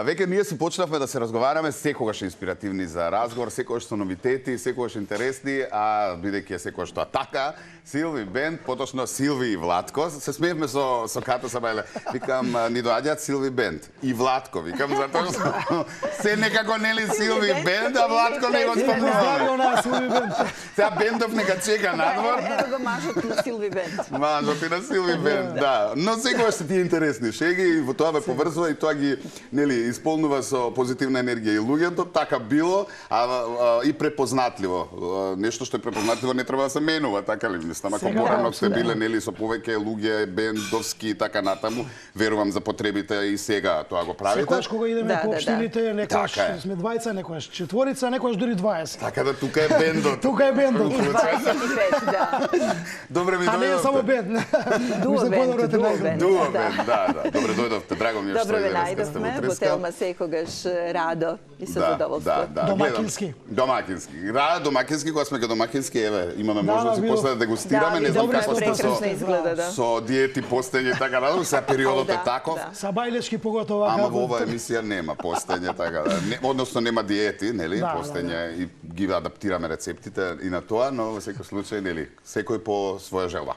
Веќе ние се почнавме да се разговараме секогаш инспиративни за разговор, секогаш со новитети, секогаш интересни, а бидејќи е секогаш тоа така, Силви Бенд, поточно Силви и Владко, се смеевме со Като Сабајле. Викам, ни доаѓаат Силви Бенд и Владко, викам, затоа што се некако нели Силви Бенд, а Владко не го спомнуваме. Сега Бендов нека чека надвор. Ево го мажот на Силви Бенд. Мажот и на Силви Бенд, да. Но секогаш се тие интересни шеги и во тоа ве поврзува и тоа ги нели исполнува со позитивна енергија и луѓето, така било, и препознатливо. Нешто што е препознатливо не треба да се менува, така ли? Мислам, ако порано сте биле нели со повеќе луѓе, бендовски и така натаму, верувам за потребите и сега тоа го правите. Секогаш кога идеме по општините, некојаш сме двајца, некојаш четворица, некојаш дури 20. Така да тука е бендот. Тука е бендот. И 25, да. Добре ми дојдовте. А не е само бенд. Дуо бенд, да. Добре дојдовте, драго ми е што најдовме, во Телма секогаш радо и со задоволство. Домакински. Домакински. Радо домакински, кога сме ке домакински, еве, имаме можност и после да дегустираме, не знам како сте со диети, постење и така натаму, сега периодот е таков. Сабајлешки поготово. Ама во оваа емисија нема постење, така да. Односно нема диети, нели, постење и ги адаптираме рецептите и на тоа, но во секој случај, нели, секој по своја желба.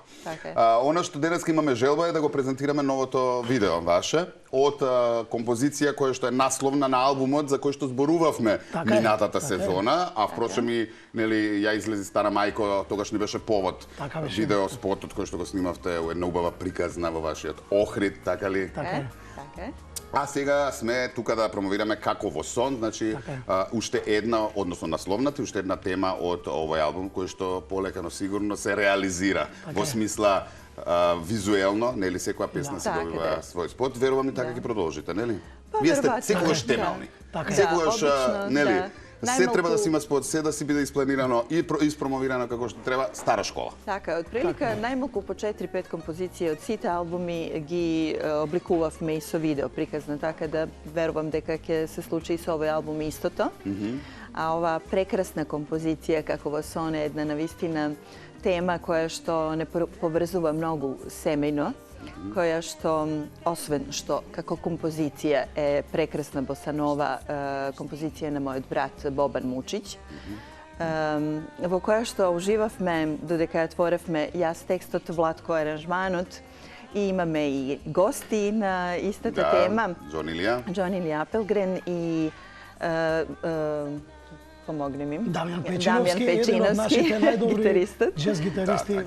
Она што денеска имаме желба е да го презентираме новото видео ваше од композиција која што е насловна на албумот за кој што зборувавме минатата сезона, а впрочем и нели ја излези Стара мајко, тогаш не беше повод. Видео спотот кој што го снимавте е една убава приказна во вашиот Охрид, така ли? Така е. А сега сме тука да промовираме Како во сон, значи уште една, односно насловната, уште една тема од овој албум кој што полека но сигурно се реализира во смисла визуелно, нели секоја песна се добива свој спот, верувам и така ќе продолжите, нели? Вие сте секогаш темални. Секогаш, нели, се треба да си има спот, се да си биде испланирано и испромовирано како што треба, стара школа. Така, од прилика најмалку по 4-5 композиции од сите албуми ги обликувавме и со видео приказна, така да верувам дека ќе се случи и со овој албум истото. А ова прекрасна композиција Како во сон е една навистина тема која што не поврзува многу семејно, која што, освен што како композиција е прекрасна босанова композиција на мојот брат Бобан Мучиć, во која што уживавме додека ја творевме јас текстот, Владко аранжманот, и имаме и гости на истата тема. Џони Илија Апелгрен и помогнем им. Дамјан Печиновски, еден од нашите најдобри джез гитаристи.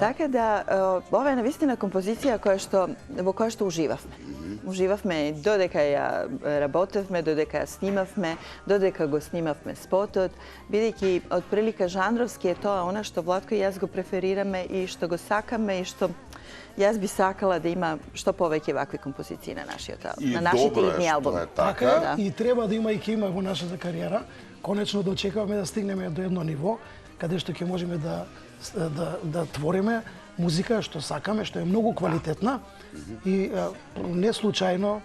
Така да, ова е навистина композиција во која што уживавме. Уживавме додека ја работевме, додека ја снимавме, додека го снимавме спотот, бидејќи од прилика жанровски е тоа она што Владко и јас го преферираме и што го сакаме и што јас би сакала да има што повеќе вакви композиции на нашите идни албуми. Така, и треба да има и ќе има во нашата кариера. Конечно да очекуваме да стигнеме до едно ниво каде што ќе можеме да твориме музика што сакаме, што е многу квалитетна и не случајно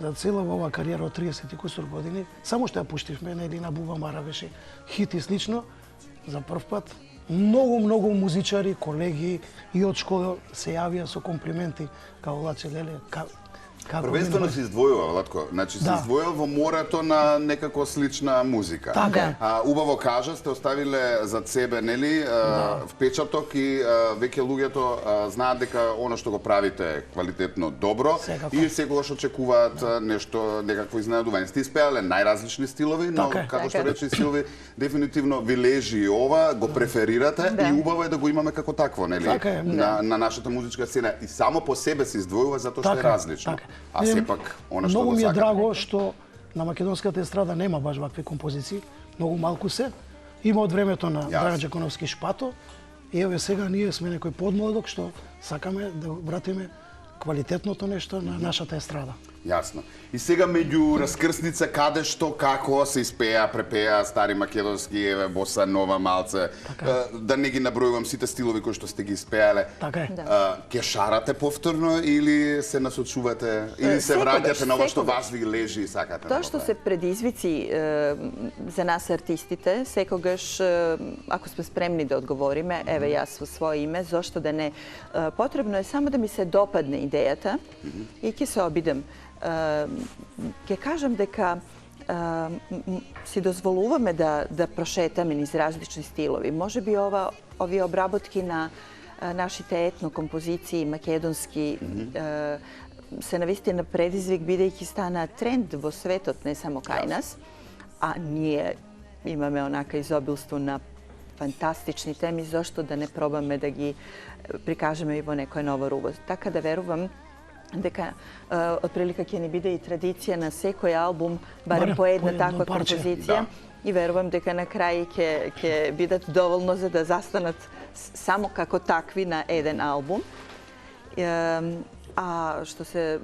за цела оваа кариера од 30 и кусур години, само што ја пуштивме, нели на Бува Мара беше хит и слично, за прв пат многу музичари, колеги и од школа се јавија со комплименти како Лаче Леле. Првенствено се издвојува, Владко. Значи се издвојува во морето на некако слична музика. Убаво кажа, сте оставиле зад себе, нели, впечаток и веќе луѓето знаат дека она што го правите е квалитетно добро и секогаш очекуваат нешто, некакво изненадување. Сте испеале најразлични стилови, но како што рече Силви, дефинитивно ви лежи и ова, го преферирате и убаво е да го имаме како такво, нели, на нашата музичка сцена и само по себе се издвојува затоа што е различно. А сепак, она што многу го ми е сакате. драго што на македонската естрада нема баш вакви композиции, многу малку се. Има од времето на Драган Джаконовски Шпато. И еве сега ние сме некој подмладок што сакаме да вратиме квалитетното нешто на нашата естрада. Јасно. И сега меѓу раскрсница каде што како се испеа, препеа стари македонски, еве боса нова малце, да не ги набројувам сите стилови кои што сте ги испеале. Така е. Ке шарате повторно или се насочувате или се враќате на ова што вас ви лежи и сакате? Тоа што се предизвици за нас артистите, секогаш ако сме спремни да одговориме, еве јас во свое име, зошто да не, потребно е само да ми се допадне идејата и ќе се обидам Ке кажам дека си дозволуваме да прошетаме низ различни стилови. Може би овие обработки на нашите етно композиции македонски се навистина предизвик, бидејќи стана тренд во светот, не само кај нас, а ние имаме онака изобилство на фантастични теми, зошто да не пробаме да ги прикажеме и во некој ново руба. Така да верувам дека отприлика ќе ни биде и традиција на секој албум барем по една таква композиција. И верувам дека на крај ќе бидат доволно за да застанат само како такви на еден албум. А што се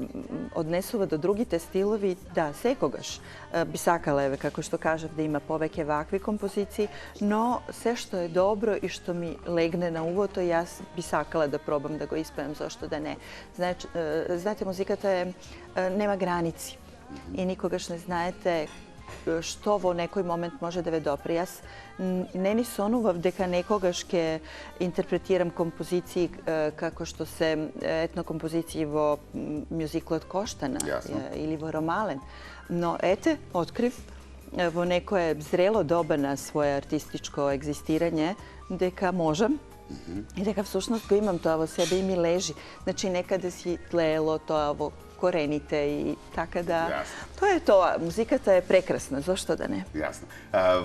однесува до другите стилови, да, секогаш би сакала, еве, како што кажав, да има повеќе вакви композиции, но се што е добро и што ми легне на увото, јас би сакала да пробам да го испеам, зашто да не. Знаете, музиката нема граници и никогаш не знаете што во некој момент може да ве допре. Јас не ни сонував дека некогаш ќе интерпретирам композиции како што се етнокомпозиции во мюзиклот Коштана или во Ромален. Но ете, открив во некое зрело доба на свое артистичко екзистирање дека можам и дека всушност го имам тоа во себе и ми лежи. Значи некаде си тлеело тоа во корените и така да... Тоа е тоа. Музиката е прекрасна, зошто да не? Јасно.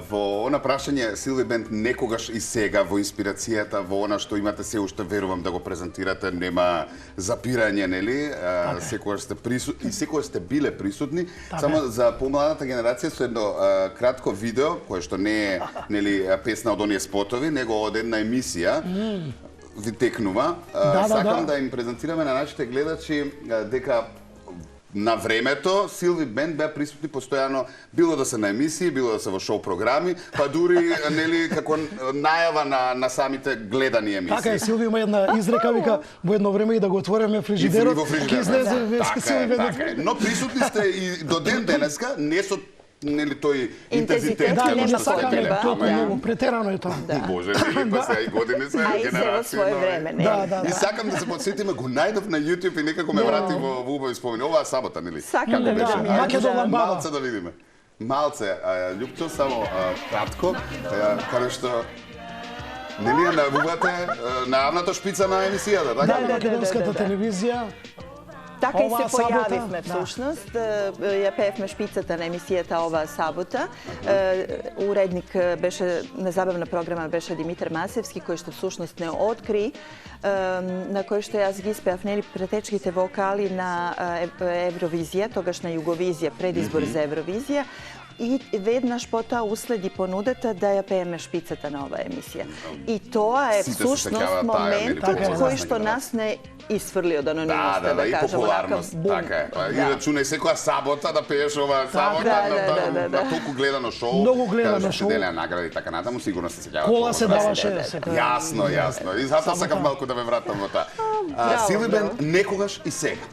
Во она прашање, Силви Бенд, некогаш и сега во инспирацијата, во она што имате се уште, верувам да го презентирате, нема запирање, нели? Секогаш сте присутни и секогаш сте биле присутни. Само за помладата генерација со едно кратко видео, кое што не е, нели, песна од оние спотови, него од една емисија, ви текнува. Сакам да им презентираме на нашите гледачи дека на времето Силви Бенд беа присутни постојано, било да се на емисии, било да се во шоу програми, па дури нели како најава на самите гледани емисии. Така е, Силви има една изрека, вика во едно време и да го отвориме фрижидерот, ќе излезе Силви Бенд. Така е. Но присутни сте и до ден денеска, не со нели тој интензитет како што сакаме, тоа е многу претерано е тоа. Боже, не па се и години се генерации. свое време, не. И сакам да се подсетиме, го најдов на YouTube и некако ме врати во убави спомени. Оваа сабота, нели? Сакам да видам ја. Малце да видиме. Малце, Љупчо, само кратко, каде што нели ја најавувате најавната шпица на емисијата, така? Да, македонската телевизија. Така и се појавивме всушност. Ја пеевме шпицата на емисијата оваа сабота. Уредник беше на забавна програма беше Димитар Масевски, кој што всушност не откри, на кој што јас ги испеав нели претечките вокали на Евровизија, тогаш на Југовизија, предизбор за Евровизија. И веднаш потоа уследи понудата да ја пееме шпицата на оваа емисија. И тоа е всушност момент кој што нас не исфрли од анонимноста, да и кажам, популарност, така е. И рачунај секоја сабота да пееш оваа сабота на толку гледано шоу. Многу гледано шоу. Се делеа награди и така натаму, сигурно се сеќавате. Кола се даваше. Јасно. И затоа сакам малку да ве вратам во тоа. Силви Бенд, некогаш и сега.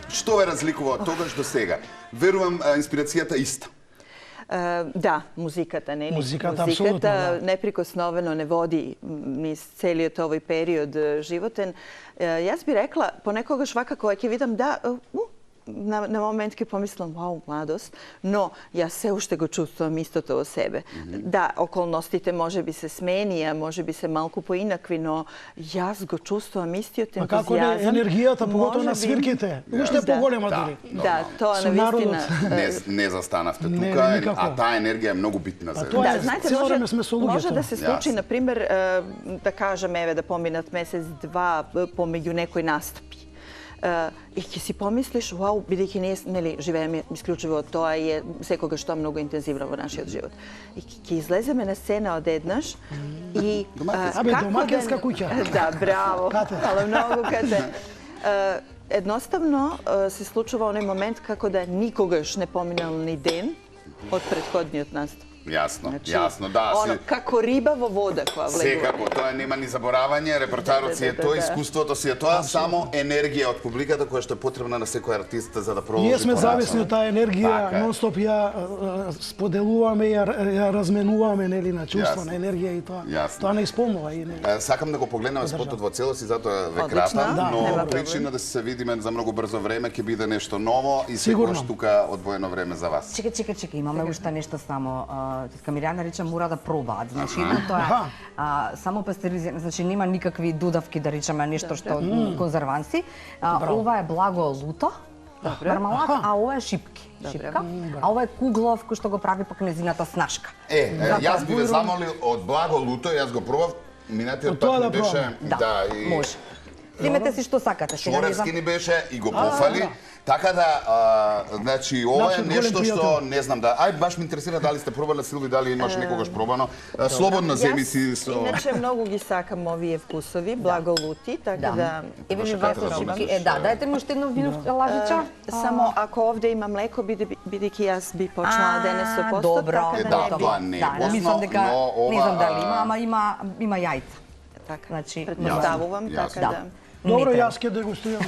Што ве разликува од тогаш до сега? Верувам инспирацијата иста. Да, музиката, не? Музиката апсолутно, неприкосновено не води низ целиот овој период животен. Јас би рекла, понекогаш вака кога ќе видам, да, на момент ќе помислам, вау, младост, но јас се уште го чувствувам истото во себе. Да, околностите може би се сменија, може би се малку поинакви, но јас го чувствувам истиот ентузијазам. А како не енергијата, поготово на свирките, уште поголема дури. Да, тоа навистина. Не застанавте тука, а таа енергија е многу битна за тоа. Да, знаете, може да се случи, например, да кажем, еве, да поминат месец-два помеѓу некој настапи. И ќе си помислиш, вау, бидејќи ние нели живееме исклучиво од тоа и е секогаш тоа многу интензивно во нашиот живот. И ќе излеземе на сцена одеднаш и домакинска куќа. Да, браво. Фала многу, Кате. Едноставно се случува оној момент како да никогаш не поминал ни ден од претходниот настап. Јасно, да. Како риба во вода која влегува. Секако, тоа нема ни заборавање, репертарот си е тоа, искуството си е тоа, само енергија од публиката која што е потребна на секој артист за да продолжи. Ние сме зависни од таа енергија, нон-стоп ја споделуваме, ја разменуваме на чувства, на енергија и тоа. Тоа не исполнува и не. Сакам да го погледнеме спотот во целост и затоа ве кратам, но причина да се видиме за многу брзо време ќе биде нешто ново и секогаш тука одвоено време за вас. Чекај, имаме уште нешто само. Тетка Мирјана рече мора да пробаат. Значи тоа е само пастеризирано, значи нема никакви додавки да речеме нешто што конзерванси. Ова е благо луто. Мармалад, а ова е шипка, а ова е куглов кој што го прави пак незината снашка. Јас би ве замолил од благо луто, јас го пробав, минатиот пат ми беше, да, може. Примете си што сакате. Шоревски ни беше и го пофали. Така да, значи, ова е нешто што не знам да... Баш ме интересира дали сте пробале, Силви, дали имаш некогаш пробано. Слободно земи си со... Иначе многу ги сакам овие вкусови, благолути, така да... Еве ви вас шипки. Дајте ми уште едно вино лажича. Само ако овде има млеко, бидејќи јас би почнала денес со постот, добро. така Да, тоа не е посно, но ова... Не знам дали има, ама има јајца. Така, предпоставувам, така да... Добро, јас ќе дегустирам.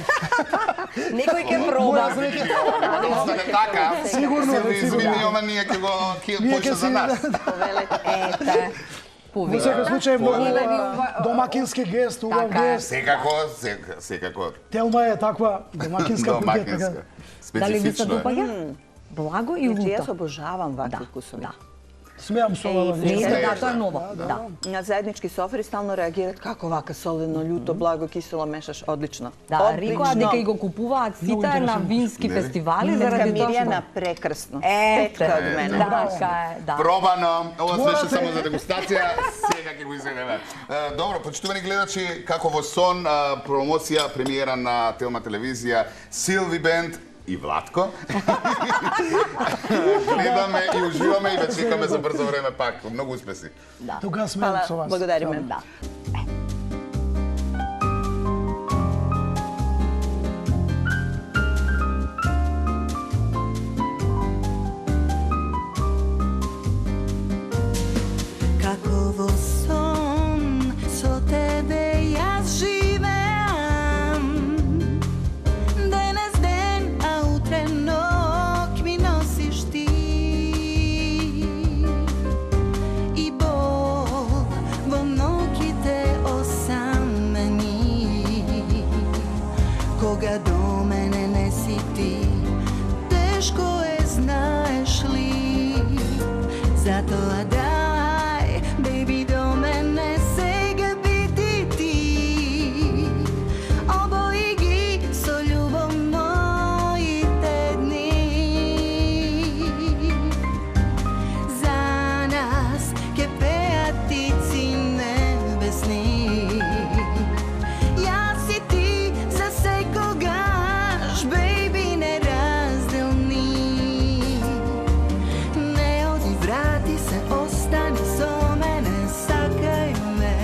Некој ќе проба. Остане така. Сигурно. Извини, ама ние ќе го поише за нас. Ете. Во секој случај многу домакински гест, убав гест. Секако. Телма е таква домакинска куќа. Дали ви се допаѓа? Благо и луто. Јас обожавам вакви вкусови. Смеам со ова. Тоа е ново. На заеднички софри стално реагираат како вака солено, љуто, благо, кисело мешаш, одлично. Да, рекоа дека и го купуваат сите на вински фестивали заради тоа. Мирјана прекрасно. Петка од мене. Така е, да. Пробано. Ова беше само за дегустација. Сега ќе го изедеме. Добро, почитувани гледачи, како во сон, промоција, премиера на Телма телевизија, Силви Бенд и Владко. Гледаме и уживаме и ве чекаме за брзо време пак. Многу успеси. Тука сме со вас. Благодариме. Како во сон со тебе јас живеам. Денес ден, а утре ног ми носиш ти. И бол во ноќите осамени. Кога до мене не си ти, тешко е, знаеш ли. Затоа дај, baby, до мене сега биди ти. Обои ги со љубов моите дни. За нас ке пеат птици небесни. Јас и ти за секогаш, baby, неразделни. Не оди, врати се, остани со мене, сакај ме.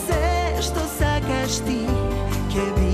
Се што сакаш ти, ке би